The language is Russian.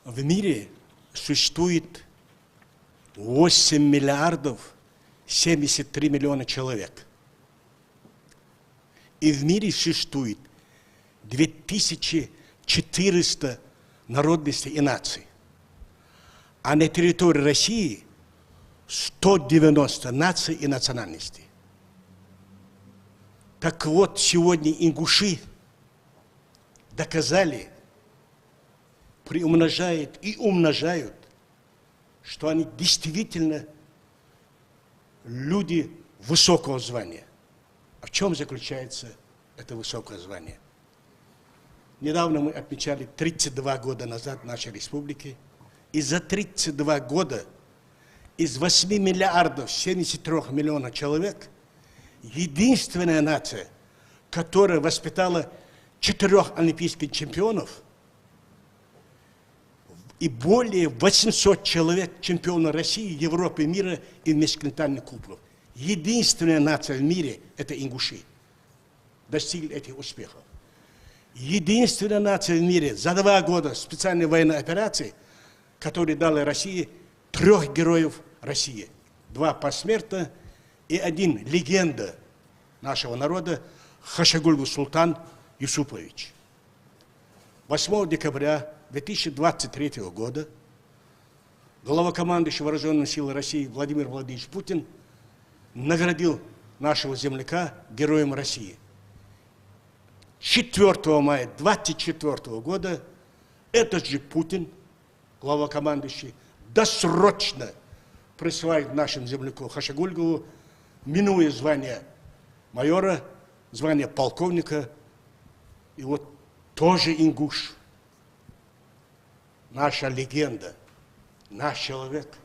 В мире существует 8 миллиардов 73 миллиона человек. И в мире существует 2400 народностей и наций. А на территории России 190 наций и национальностей. Так вот, сегодня ингуши доказали, приумножают и умножают, что они действительно люди высокого звания. А в чем заключается это высокое звание? Недавно мы отмечали 32 года назад нашей республики, и за 32 года из 8 миллиардов 73 миллионов человек единственная нация, которая воспитала 4 олимпийских чемпионов и более 800 человек чемпионов России, Европы, мира и межконтинентальных кубков. Единственная нация в мире – это ингуши. Достигли этих успехов. Единственная нация в мире за 2 года специальной военной операции, которая дала России 3 героев России. 2 посмертно и 1 легенда нашего народа Хашагульгу Султан Юсупович. 8 декабря 2023 года главнокомандующий Вооруженных сил России Владимир Владимирович Путин наградил нашего земляка Героем России. 4 мая 2024 года этот же Путин, главнокомандующий, досрочно присылает нашему земляку Хашагульгову, минуя звание майора, звание полковника, и вот тоже ингуш, наша легенда, наш человек –